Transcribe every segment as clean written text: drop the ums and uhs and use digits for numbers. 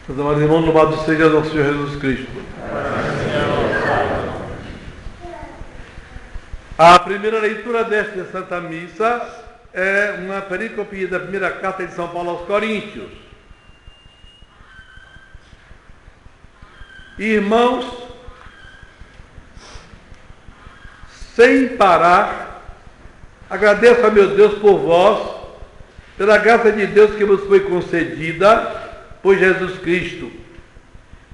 Meus amados irmãos, louvado seja nosso Senhor Jesus Cristo. A primeira leitura desta Santa Missa é uma perícope da primeira carta de São Paulo aos Coríntios. Irmãos, sem parar, agradeço a meu Deus por vós, pela graça de Deus que vos foi concedida por Jesus Cristo.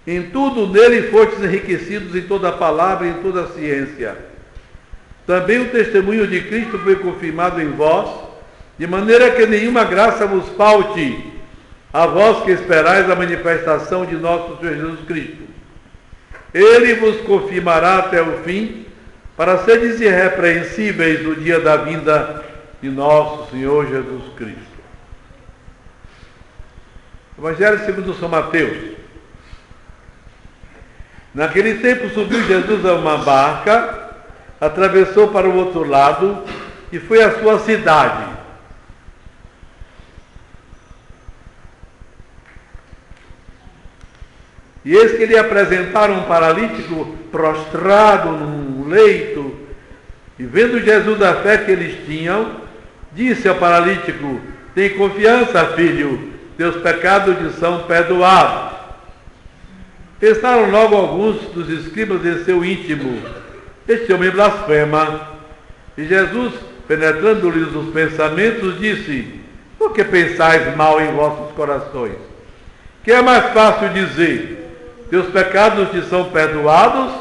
Em tudo nele fostes enriquecidos em toda a palavra e em toda a ciência. Também o testemunho de Cristo foi confirmado em vós, de maneira que nenhuma graça vos falte, a vós que esperais a manifestação de nosso Senhor Jesus Cristo. Ele vos confirmará até o fim, para seres irrepreensíveis no dia da vinda de nosso Senhor Jesus Cristo. Evangelho segundo São Mateus. Naquele tempo subiu Jesus a uma barca, atravessou para o outro lado e foi à sua cidade. E eis que lhe apresentaram um paralítico prostrado num leito, e vendo Jesus a fé que eles tinham, disse ao paralítico: tem confiança, filho, teus pecados lhe são perdoados. Pensaram logo alguns dos escribas em seu íntimo: este homem blasfema. E Jesus, penetrando-lhes os pensamentos, disse: por que pensais mal em vossos corações? Que é mais fácil dizer: teus pecados te são perdoados,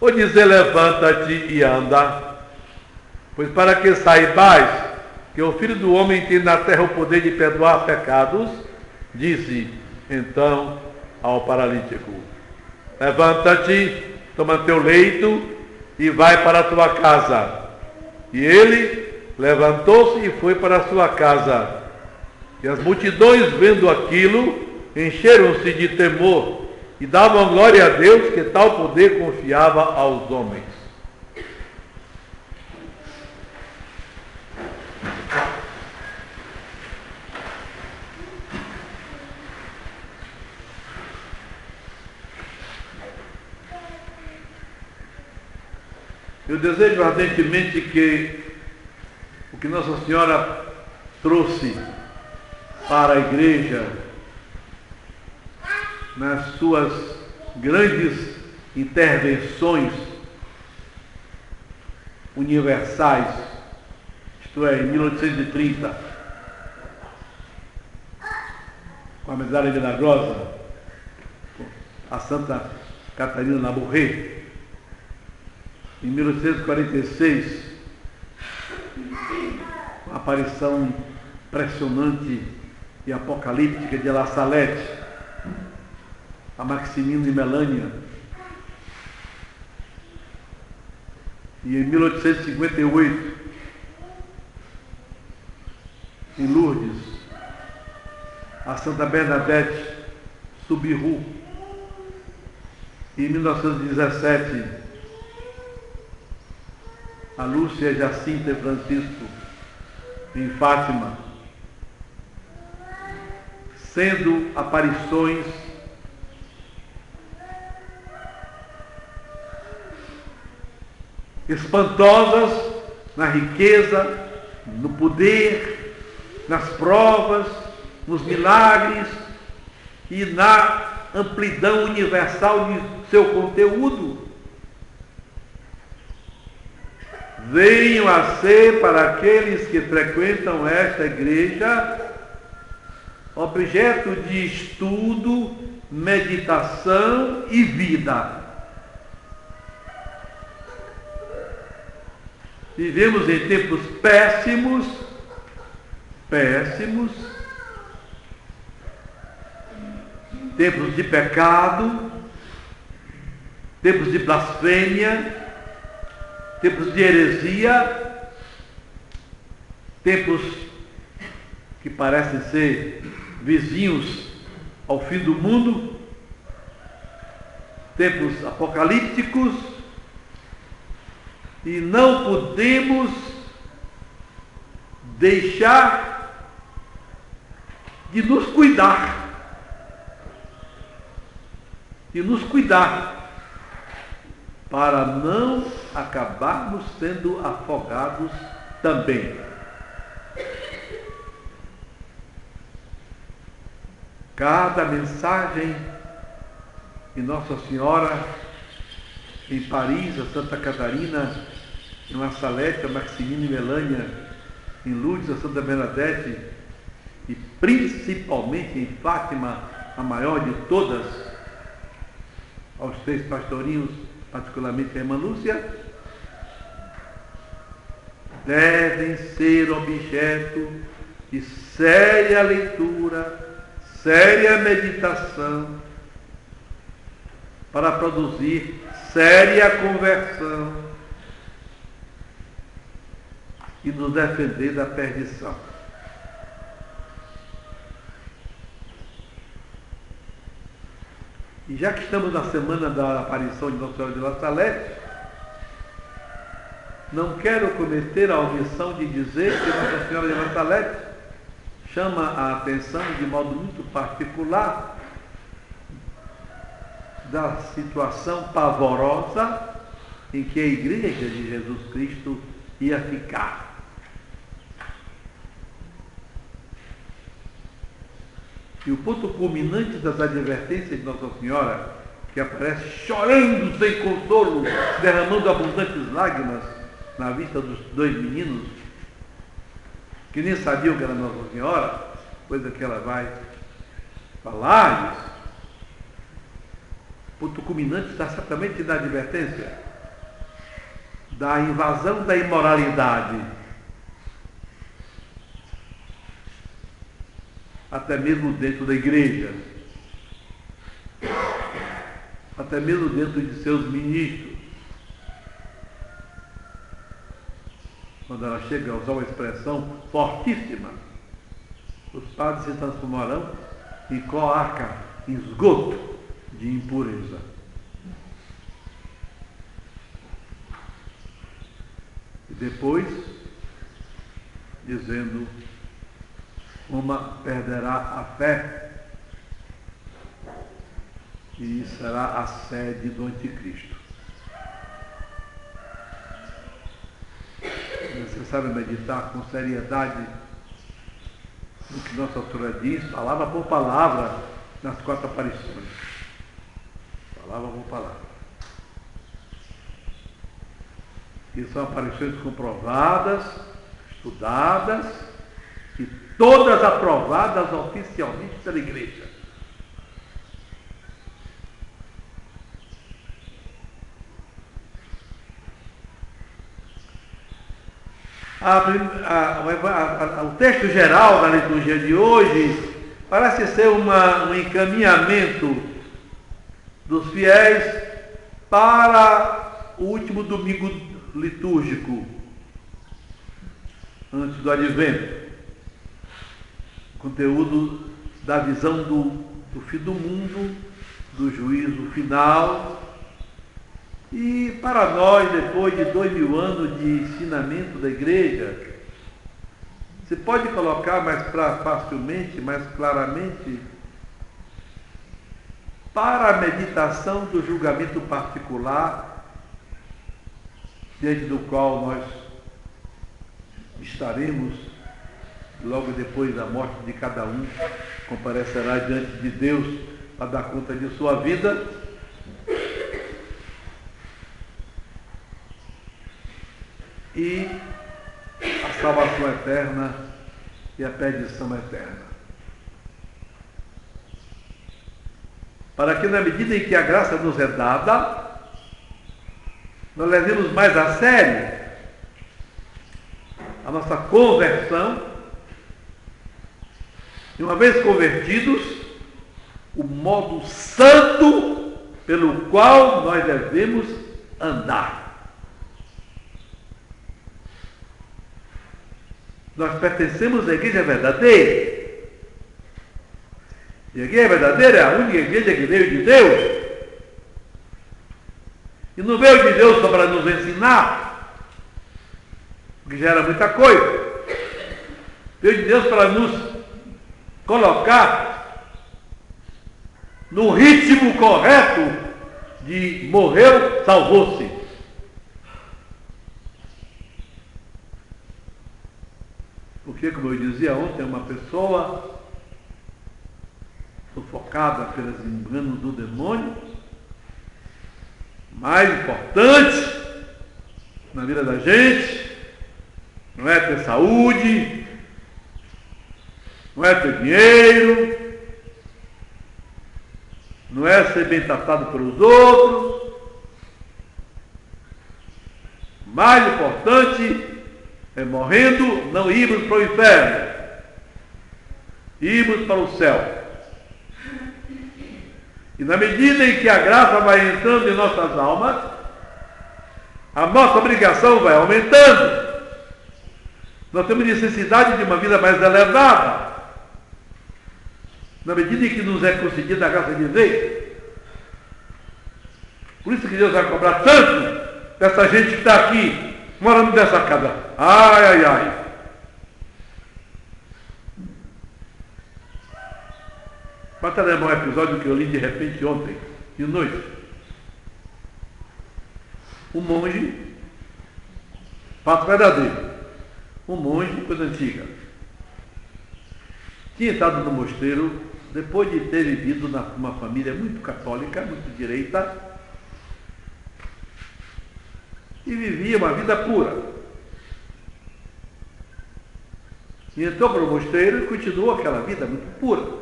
ou dizer: levanta-te e anda? Pois para que saibais que o Filho do Homem tem na terra o poder de perdoar pecados, disse então ao paralítico: levanta-te, toma teu leito e vai para a tua casa. E ele levantou-se e foi para a sua casa. E as multidões, vendo aquilo, encheram-se de temor e davam glória a Deus, que tal poder confiava aos homens. Eu desejo ardentemente que o que Nossa Senhora trouxe para a Igreja nas suas grandes intervenções universais, isto é, em 1830, com a medalha milagrosa, a Santa Catarina Labouré, em 1846, a aparição impressionante e apocalíptica de La Salette, a Maximino e Melânia. E em 1858, em Lourdes, a Santa Bernadette Soubirous. E em 1917, a Lúcia Jacinta Francisco, em Fátima, sendo aparições espantosas na riqueza, no poder, nas provas, nos milagres e na amplidão universal de seu conteúdo. Venham a ser, para aqueles que frequentam esta igreja, objeto de estudo, meditação e vida. Vivemos em tempos péssimos, tempos de pecado, tempos de blasfêmia, tempos de heresia, tempos que parecem ser vizinhos ao fim do mundo, tempos apocalípticos, e não podemos deixar de nos cuidar, de nos cuidar, para não acabarmos sendo afogados também. Cada mensagem em Nossa Senhora, em Paris, a Santa Catarina, em La Salette, a Maximina e Melânia, em Lourdes, a Santa Bernadette, e principalmente em Fátima, a maior de todas, aos 3 pastorinhos, particularmente a irmã Lúcia, devem ser objeto de séria leitura, séria meditação, para produzir séria conversão e nos defender da perdição. E já que estamos na semana da aparição de Nossa Senhora de La Salette, não quero cometer a omissão de dizer que Nossa Senhora de La Salette chama a atenção de modo muito particular da situação pavorosa em que a Igreja de Jesus Cristo ia ficar. E o ponto culminante das advertências de Nossa Senhora, que aparece chorando sem consolo, derramando abundantes lágrimas na vista dos 2 meninos, que nem sabiam que era Nossa Senhora, coisa que ela vai falar-lhes. O ponto culminante está certamente na advertência da invasão da imoralidade, até mesmo dentro da igreja, até mesmo dentro de seus ministros. Quando ela chega a usar uma expressão fortíssima, os padres se transformarão em cloaca, em esgoto de impureza. E depois, dizendo, uma perderá a fé e será a sede do anticristo. É necessário meditar com seriedade no que nossa autora diz, palavra por palavra, nas 4 aparições. Palavra por palavra. E são aparições comprovadas, estudadas e todas aprovadas oficialmente pela Igreja. O texto geral da liturgia de hoje parece ser um encaminhamento dos fiéis para o último domingo litúrgico, antes do Advento. Conteúdo da visão do fim do mundo, do juízo final. E para nós, depois de 2000 anos de ensinamento da Igreja, se pode colocar mais facilmente, mais claramente, para a meditação do julgamento particular, diante do qual nós estaremos, logo depois da morte de cada um, comparecerá diante de Deus para dar conta de sua vida. E a salvação eterna e a perdição eterna. Para que, na medida em que a graça nos é dada, nós levemos mais a sério a nossa conversão, e uma vez convertidos, o modo santo pelo qual nós devemos andar. Nós pertencemos à igreja verdadeira. E a igreja verdadeira é a única igreja que veio de Deus. E não veio de Deus só para nos ensinar, que já era muita coisa. Veio de Deus para nos colocar no ritmo correto de morreu, salvou-se. Porque, como eu dizia ontem, uma pessoa sufocada pelos enganos do demônio, mais importante na vida da gente não é ter saúde, não é ter dinheiro, não é ser bem tratado pelos outros. Mais importante é, morrendo, não irmos para o inferno, irmos para o céu. E na medida em que a graça vai entrando em nossas almas, a nossa obrigação vai aumentando. Nós temos necessidade de uma vida mais elevada, na medida em que nos é concedida a graça de ver. Por isso que Deus vai cobrar tanto dessa gente que está aqui, morando nessa casa. Ai, ai, ai. Basta lembrar um episódio que eu li de repente ontem, de noite. Um monge, fato verdadeiro, um monge, coisa antiga, tinha entrado no mosteiro depois de ter vivido numa família muito católica, muito direita, e vivia uma vida pura. E entrou para o mosteiro e continuou aquela vida muito pura.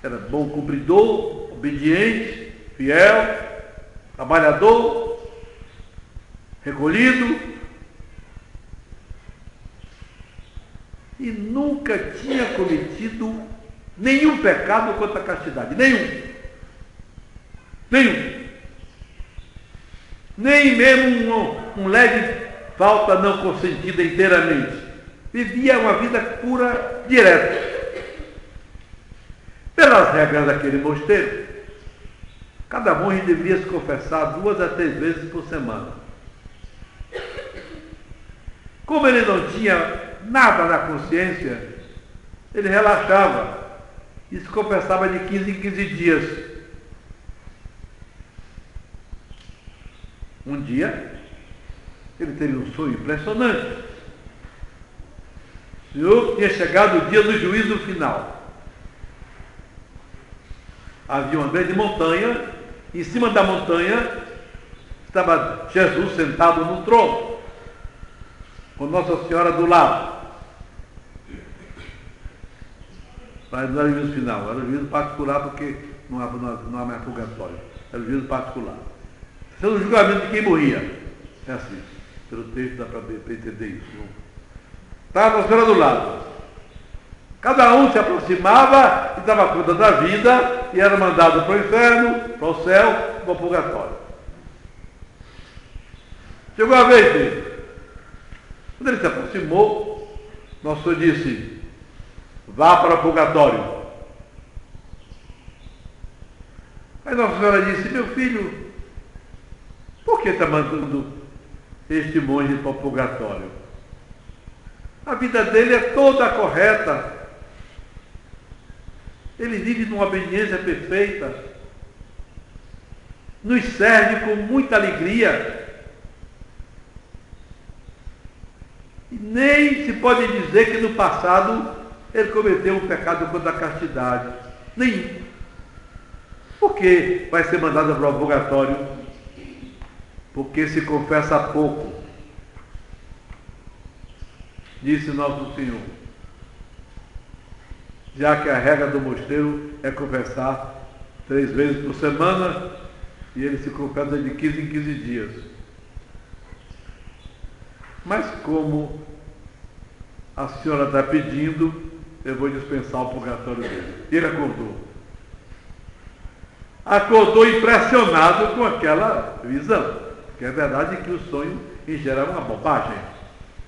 Era bom cumpridor, obediente, fiel, trabalhador, recolhido, e nunca tinha cometido nenhum pecado contra a castidade. Nenhum. Nem mesmo um leve falta não consentida inteiramente. Vivia uma vida pura, direta. Pelas regras daquele mosteiro, cada monge devia se confessar 2 a 3 vezes por semana. Como ele não tinha nada na consciência, ele relaxava e se confessava de 15 em 15 dias. Um dia, ele teve um sonho impressionante. O Senhor tinha chegado o dia do juízo final. Havia uma grande montanha, e em cima da montanha estava Jesus sentado no trono, com Nossa Senhora do lado. Mas não era o juízo final, era o juízo particular, porque não há mais purgatório. Era o juízo particular. Sendo o julgamento de quem morria. É assim, pelo texto dá para entender isso. Estava Nossa Senhora do lado. Cada um se aproximava e dava conta da vida e era mandado para o inferno, para o céu, para o purgatório. Chegou a vez dele. Quando ele se aproximou, Nosso Senhor disse: vá para o purgatório. Aí Nossa Senhora disse: meu filho, por que está mandando este monge para o purgatório? A vida dele é toda correta. Ele vive numa obediência perfeita. Nos serve com muita alegria. E nem se pode dizer que no passado ele cometeu um pecado contra a castidade. Nenhum. Por que vai ser mandado para o purgatório? Porque se confessa pouco. Disse Nosso Senhor. Já que a regra do mosteiro é confessar 3 vezes por semana, e ele se confessa de 15 em 15 dias. Mas como a senhora está pedindo, eu vou dispensar o purgatório dele. Ele acordou. Acordou impressionado com aquela visão. Porque é verdade que o sonho, em geral, é uma bobagem.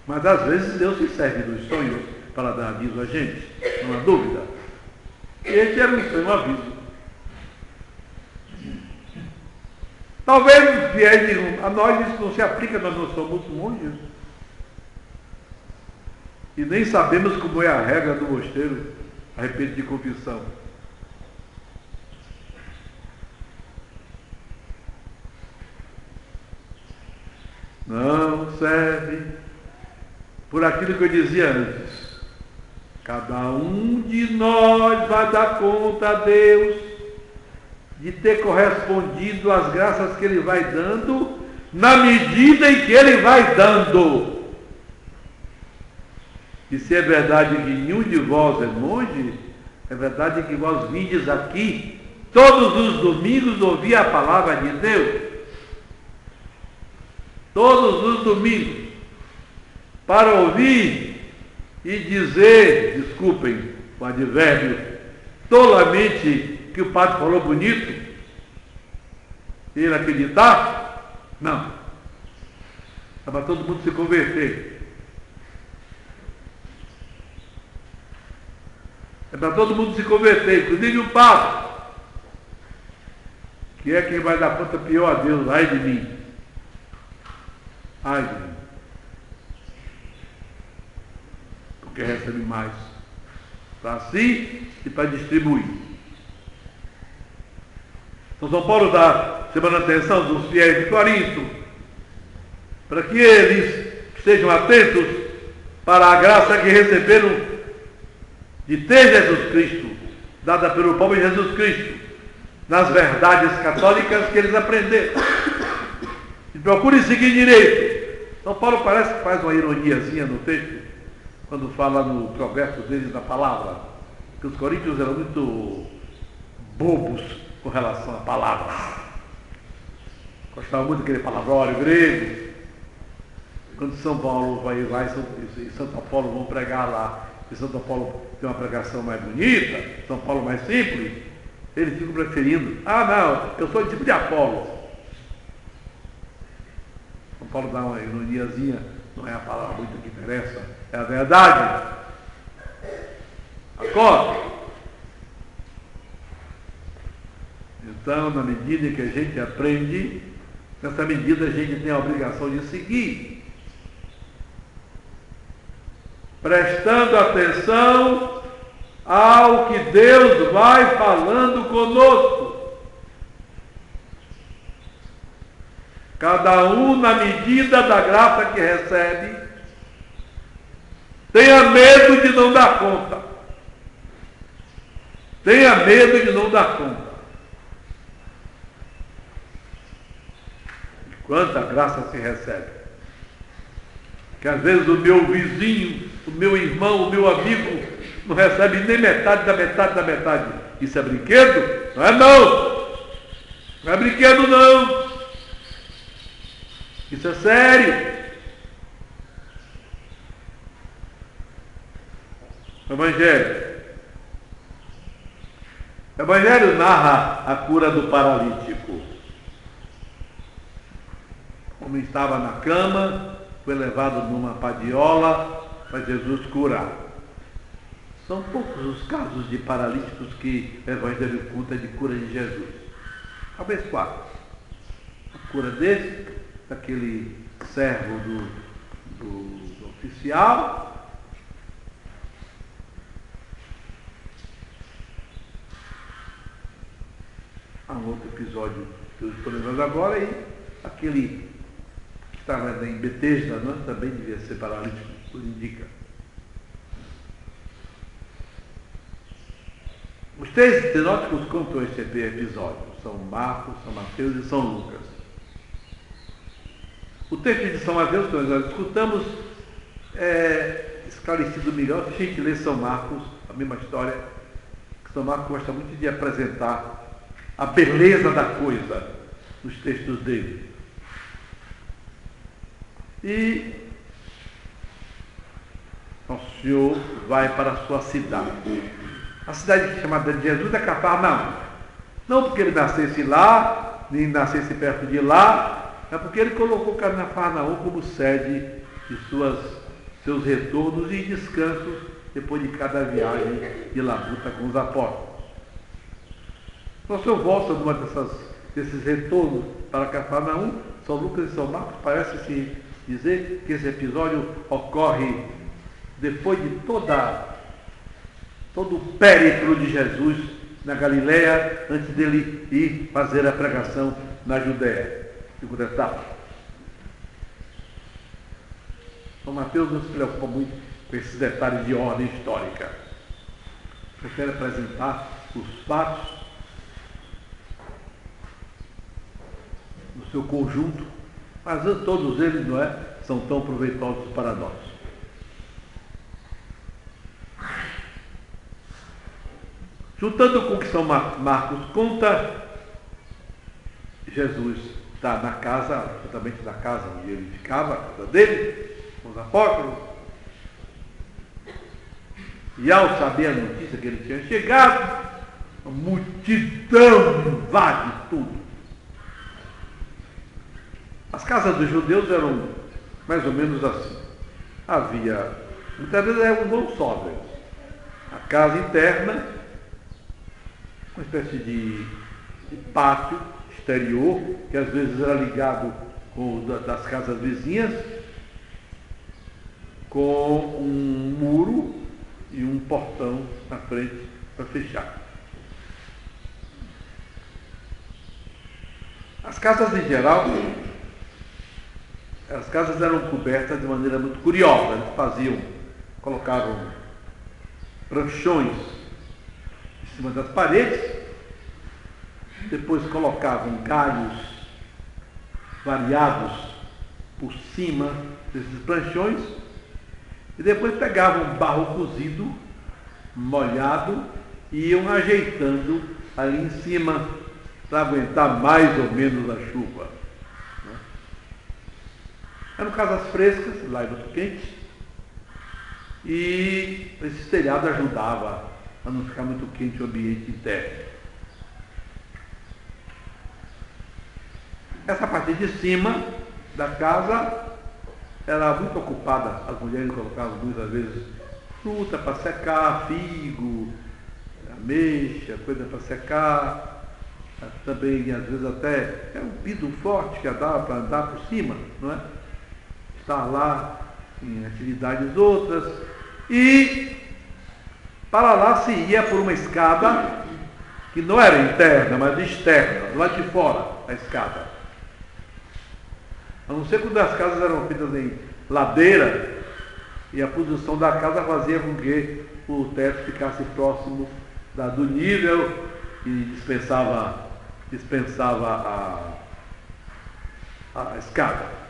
Mas às vezes Deus se serve dos sonhos para dar aviso a gente, não há dúvida. E este era um sonho, um aviso. Talvez vier a nós isso não se aplica, nós não somos monges. E nem sabemos como é a regra do mosteiro a respeito de confissão. serve por aquilo que eu dizia antes. Cada um de nós vai dar conta a Deus de ter correspondido às graças que Ele vai dando, na medida em que Ele vai dando. E se é verdade que nenhum de vós é monge, é verdade que vós vindes aqui todos os domingos ouvir a palavra de Deus. Todos os domingos. Para ouvir e dizer, desculpem o advérbio, tolamente que o padre falou bonito, e ele acreditar? Não. É para todo mundo se converter. É para todo mundo se converter, inclusive o padre, que é quem vai dar conta pior a Deus. Ai de mim. Ai de mim. Porque recebe mais para si e para distribuir. Então São Paulo está chamando a atenção dos fiéis de Corinto para que eles estejam atentos para a graça que receberam de ter Jesus Cristo, dada pelo próprio Jesus Cristo, nas verdades católicas que eles aprenderam. E procurem seguir direito. São Paulo parece que faz uma ironiazinha no texto, quando fala no progresso deles da palavra, que os coríntios eram muito bobos com relação à palavra. Gostavam muito daquele palavrório grego. Quando São Paulo e Santo Apolo vão pregar lá, e Santo Apolo tem uma pregação mais bonita, São Paulo mais simples, eles ficam preferindo: ah não, eu sou tipo de Apolo. São Paulo dá uma ironiazinha, não é a palavra muito que interessa, é a verdade. Acorda? Então, na medida em que a gente aprende, nessa medida a gente tem a obrigação de seguir, prestando atenção ao que Deus vai falando conosco. Cada um na medida da graça que recebe. Tenha medo de não dar conta. Tenha medo de não dar conta. Quanta graça se recebe. Que às vezes o meu vizinho, o meu irmão, o meu amigo não recebe nem metade da metade da metade. Isso é brinquedo? Não é não. Não é brinquedo não. Isso é sério. Evangelho. O Evangelho narra a cura do paralítico. O homem estava na cama, foi levado numa padiola para Jesus curar. São poucos os casos de paralíticos que o Evangelho conta de cura de Jesus. Talvez 4. A cura desse, daquele servo do oficial. Há um outro episódio que eu estou lembrando agora, e aquele que estava em Betesda, não? Também devia ser paralítico, tudo indica. Os 3 sinóticos contam este episódio: São Marcos, São Mateus e São Lucas. O texto de São Mateus, que nós já escutamos, é esclarecido melhor se a gente lê São Marcos, a mesma história, que São Marcos gosta muito de apresentar a beleza da coisa nos textos dele. E Nosso Senhor vai para a sua cidade. A cidade chamada de Jesus é Cafarnaum. Não porque ele nascesse lá, nem nascesse perto de lá, é porque ele colocou Cafarnaum como sede de seus retornos e descansos depois de cada viagem de labuta com os apóstolos. Nosso Senhor volta numa desses retornos para Cafarnaum. São Lucas e São Marcos parece-se dizer que esse episódio ocorre depois de todo o périplo de Jesus na Galileia, antes dele ir fazer a pregação na Judéia. Segunda etapa. São Mateus não se preocupa muito com esses detalhes de ordem histórica. Prefere apresentar os fatos no seu conjunto, mas todos eles não são tão proveitosos para nós. Juntando com o que São Marcos conta, Jesus está na casa, exatamente na casa onde ele ficava, a casa dele, com os apóstolos, e ao saber a notícia que ele tinha chegado, a multidão invade tudo. As casas dos judeus eram mais ou menos assim. Havia, muitas vezes era um vão só, a casa interna, uma espécie de pátio exterior, que às vezes era ligado com o das casas vizinhas, com um muro e um portão na frente para fechar. As casas em geral, as casas eram cobertas de maneira muito curiosa. Eles colocavam pranchões em cima das paredes, depois colocavam galhos variados por cima desses pranchões e depois pegavam barro cozido, molhado e iam ajeitando ali em cima para aguentar mais ou menos a chuva. Eram casas frescas, lá é muito quente, e esse telhado ajudava a não ficar muito quente o ambiente interno. Essa parte de cima da casa era muito ocupada, as mulheres colocavam muitas vezes fruta para secar, figo, ameixa, coisa para secar, também às vezes até um piso forte que dava para andar por cima, não é? Estar lá em atividades outras, e para lá se ia por uma escada que não era interna, mas externa, do lado de fora a escada. A não ser quando as casas eram feitas em ladeira, e a posição da casa fazia com que o teto ficasse próximo do nível e dispensava a escada.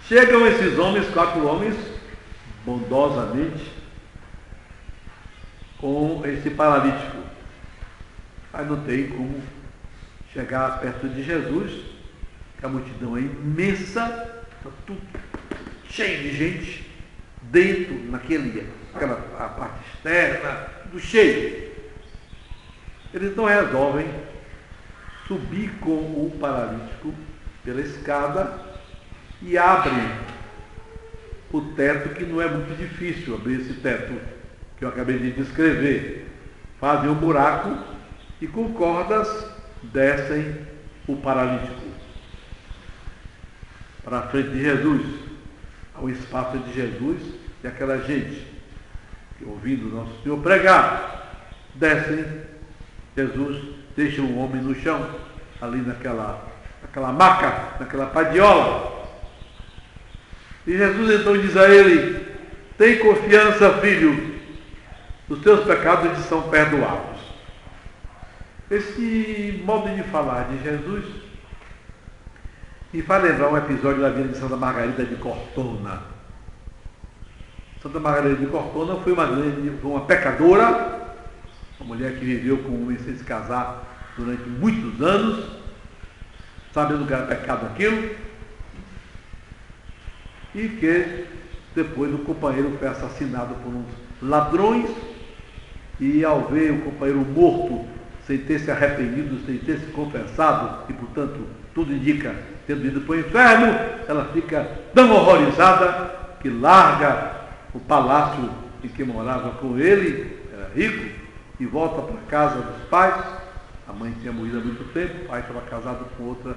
Chegam esses homens, 4 homens, bondosamente, com esse paralítico. Aí não tem como chegar perto de Jesus, que a multidão é imensa, está tudo cheio de gente, dentro, a parte externa, tudo cheio. Eles então resolvem subir com o paralítico pela escada e abrem o teto, que não é muito difícil abrir esse teto que eu acabei de descrever. Fazem um buraco e com cordas descem o paralítico para a frente de Jesus, ao espaço de Jesus e aquela gente que, ouvindo Nosso Senhor pregar, descem. Jesus deixa o homem no chão, ali naquela maca, naquela padiola. E Jesus então diz a ele: tem confiança, filho, os teus pecados te são perdoados. Esse modo de falar de Jesus me faz lembrar um episódio da vida de Santa Margarida de Cortona. Santa Margarida de Cortona foi uma pecadora, uma mulher que viveu com um homem sem se casar durante muitos anos, sabendo que era pecado aquilo, e que depois o companheiro foi assassinado por uns ladrões, e ao ver o companheiro morto, sem ter se arrependido, sem ter se confessado, e portanto tudo indica tendo ido para o inferno, ela fica tão horrorizada que larga o palácio em que morava com ele, era rico, e volta para a casa dos pais. A mãe tinha morrido há muito tempo, o pai estava casado com outra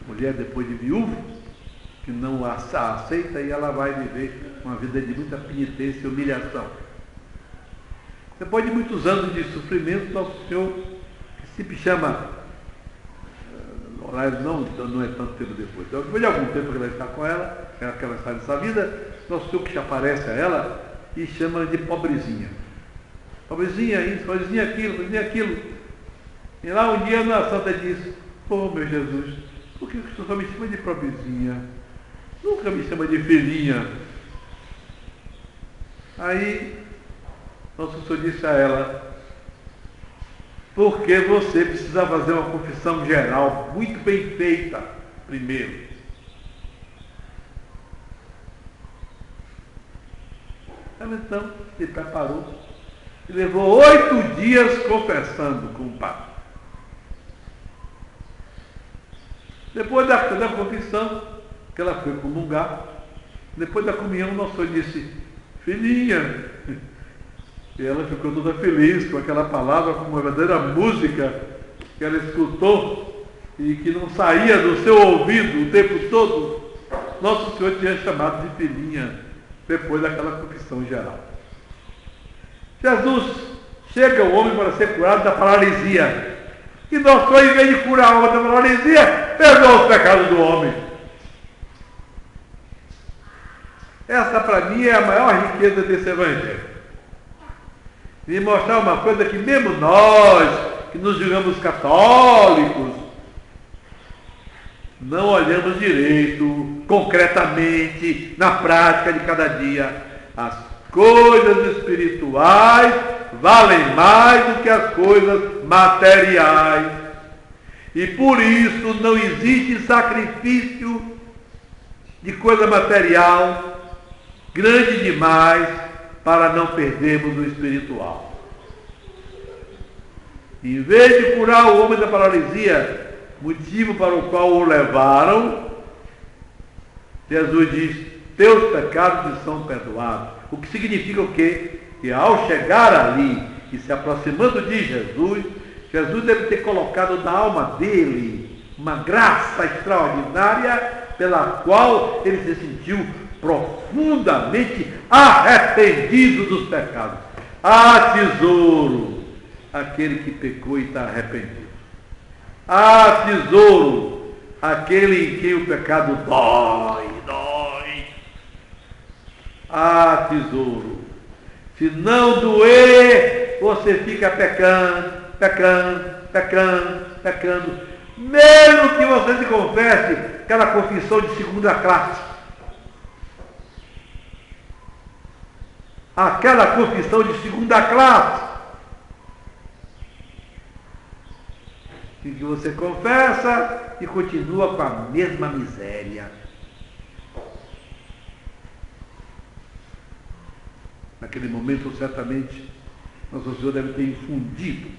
mulher depois de viúvo, que não a aceita, e ela vai viver uma vida de muita penitência e humilhação. Depois de muitos anos de sofrimento, Nosso Senhor, que sempre chama Aliás, não é tanto tempo depois. Então, depois de algum tempo que ela está com ela, que ela está nessa vida, nosso Senhor que aparece a ela e chama de pobrezinha. Pobrezinha isso, pobrezinha aquilo, pobrezinha aquilo. E lá um dia a santa disse, meu Jesus, por que o Senhor me chama de pobrezinha? Nunca me chama de filhinha. Aí, nosso Senhor disse a ela, porque você precisa fazer uma confissão geral, muito bem feita, primeiro. Ela então se preparou e levou 8 dias confessando com o Pai. Depois da confissão, que ela foi comungar, depois da comunhão, nosso Senhor disse, filhinha, e ela ficou toda feliz com aquela palavra, com uma verdadeira música que ela escutou e que não saía do seu ouvido o tempo todo. Nosso Senhor tinha chamado de filhinha depois daquela confissão geral. Jesus chega ao homem para ser curado da paralisia. E nosso Senhor, em vez de curar a alma da paralisia, perdoa os pecados do homem. Essa, para mim, é a maior riqueza desse Evangelho. De mostrar uma coisa que mesmo nós, que nos julgamos católicos, não olhamos direito, concretamente, na prática de cada dia. As coisas espirituais valem mais do que as coisas materiais. E por isso não existe sacrifício de coisa material grande demais para não perdermos o espiritual. Em vez de curar o homem da paralisia, motivo para o qual o levaram, Jesus diz, teus pecados te são perdoados. O que significa o quê? Que ao chegar ali e se aproximando de Jesus, Jesus deve ter colocado na alma dele uma graça extraordinária pela qual ele se sentiu profundamente arrependido dos pecados. Ah, tesouro, aquele que pecou e está arrependido. Ah, tesouro, aquele em quem o pecado dói. Ah, tesouro, se não doer, você fica pecando. Mesmo que você se confesse aquela confissão de segunda classe. Aquela confissão de segunda classe. Em que você confessa e continua com a mesma miséria. Naquele momento, certamente, nosso Senhor deve ter infundido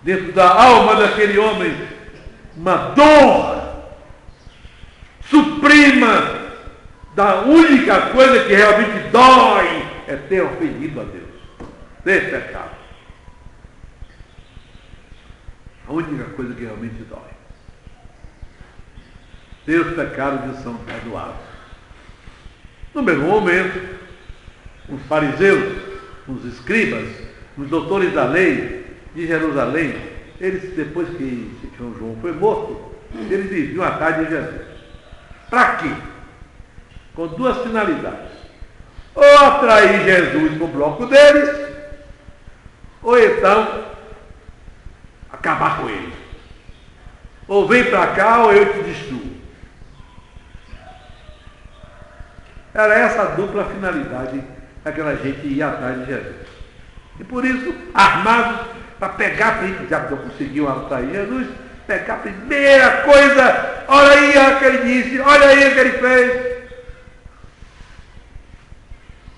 dentro da alma daquele homem uma dor suprema da única coisa que realmente dói, é ter ofendido a Deus, ter pecado. A única coisa que realmente dói. Teus pecados lhe são perdoados. No mesmo momento, os fariseus, os escribas, os doutores da lei de Jerusalém, eles, depois que João foi morto, eles viviam atrás de Jesus. Para quê? Com duas finalidades. Ou atrair Jesus para o bloco deles, ou então acabar com ele. Ou vem para cá ou eu te destruo. Era essa a dupla finalidade daquela gente ia atrás de Jesus. E por isso, armados para pegar, já que não conseguiam atrair Jesus, pegar a primeira coisa, olha aí o que ele disse, olha aí o que ele fez.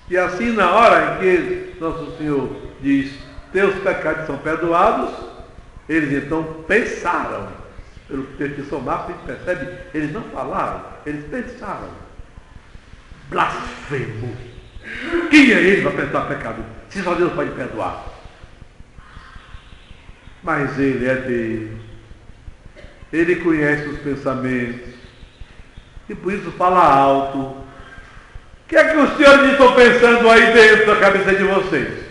E assim, na hora em que nosso Senhor diz, teus pecados são perdoados, eles então pensaram, pelo texto de Somar, a gente percebe, eles não falaram, eles pensaram. Blasfemo! Quem é ele para perdoar pecado? Se só Deus pode perdoar. Mas ele é Deus. Ele conhece os pensamentos. E por isso fala alto. O que é que os senhores estão pensando aí dentro da cabeça de vocês?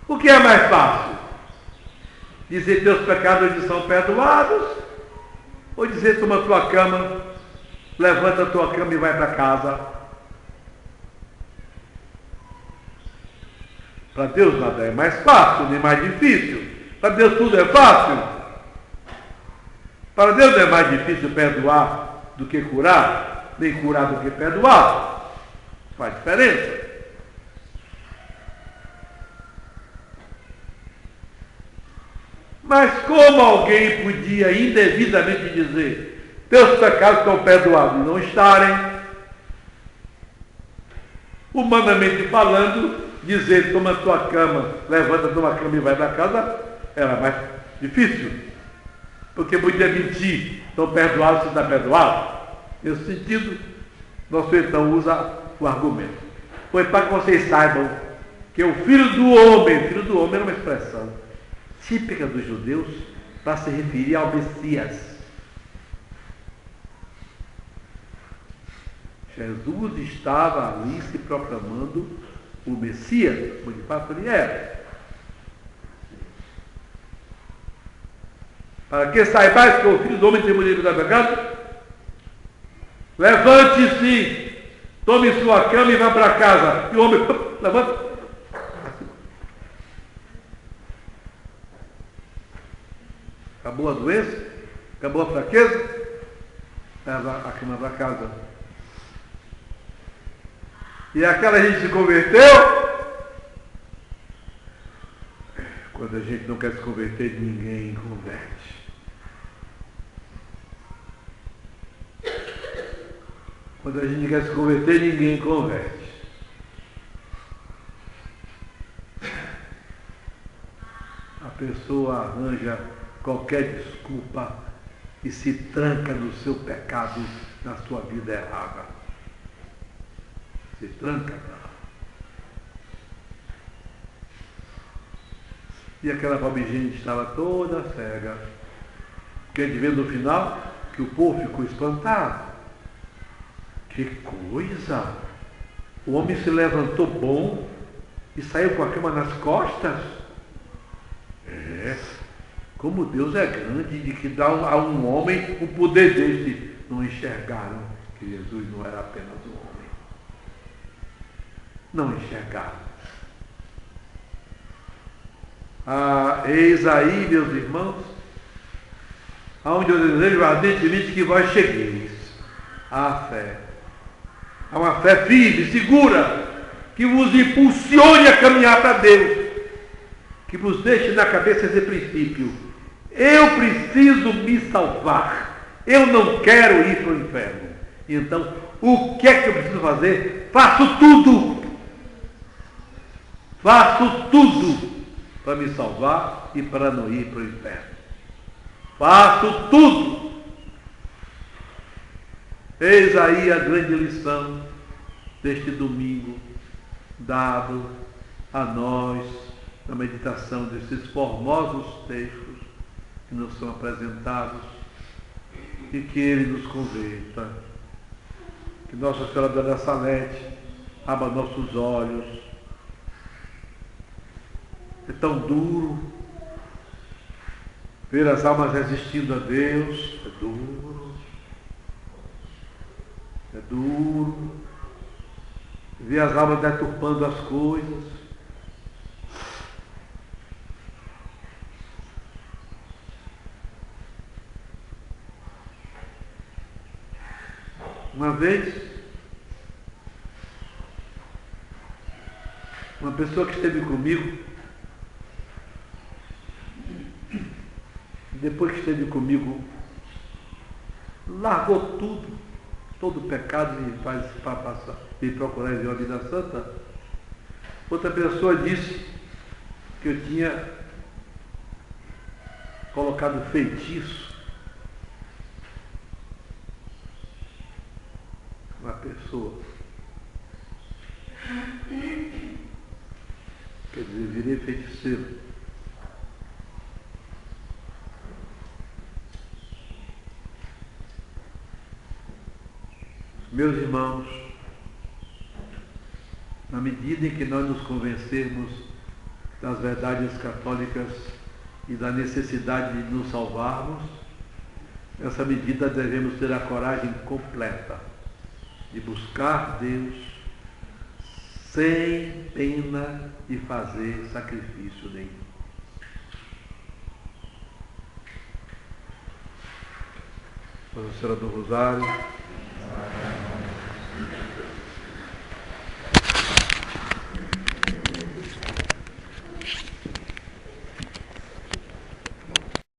O que é mais fácil? Dizer teus pecados hoje são perdoados, ou dizer toma a tua cama, levanta a tua cama e vai para casa. Para Deus nada é mais fácil, nem mais difícil. Para Deus tudo é fácil. Para Deus não é mais difícil perdoar do que curar, nem curar do que perdoar. Faz diferença. Mas como alguém podia indevidamente dizer teus pecados estão perdoados e não estarem? Humanamente falando, dizer toma a tua cama, levanta a tua cama e vai para casa, era mais difícil. Porque podia mentir, estão perdoados se está perdoado. Nesse sentido, nosso então usa o argumento. Foi para que vocês saibam que o filho do homem era uma expressão típica dos judeus para se referir ao Messias. Jesus estava ali se proclamando o Messias, como de fato ele era. Para que saibais que o filho do homem tem poder de pecado, levante-se, tome sua cama e vá para casa. E o homem levanta. Acabou a doença, acabou a fraqueza, leva a cama para casa. E aquela gente se converteu. Quando a gente não quer se converter, ninguém converte. Quando a gente quer se converter, ninguém converte. A pessoa arranja qualquer desculpa e se tranca no seu pecado, na sua vida errada. Se tranca. E aquela pobre gente estava toda cega. Porque a gente vê no final que o povo ficou espantado. Que coisa! O homem se levantou bom e saiu com a cama nas costas. Como Deus é grande de que dá a um homem o poder deste. Não enxergaram que Jesus não era apenas um homem. Não enxergaram. Eis aí, meus irmãos, aonde eu desejo ardentemente que vós chegueis à fé. A uma fé firme, segura, que vos impulsione a caminhar para Deus, que vos deixe na cabeça esse princípio. Eu preciso me salvar. Eu não quero ir para o inferno. Então, o que é que eu preciso fazer? Faço tudo. Faço tudo para me salvar e para não ir para o inferno. Faço tudo. Eis aí a grande lição deste domingo, dado a nós na meditação desses formosos textos que nos são apresentados, e que Ele nos converta. Que Nossa Senhora da Salete abra nossos olhos. É tão duro ver as almas resistindo a Deus. É duro. É duro ver as almas deturpando as coisas. Uma vez, uma pessoa que esteve comigo, depois que esteve comigo, largou tudo, todo o pecado e procurar viver uma vida santa. Outra pessoa disse que eu tinha colocado feitiço. Uma pessoa. Quer dizer, virei feiticeiro. Meus irmãos, na medida em que nós nos convencermos das verdades católicas, e da necessidade de nos salvarmos, nessa medida devemos ter a coragem completa de buscar Deus sem pena de fazer sacrifício nenhum. Nossa Senhora do Rosário.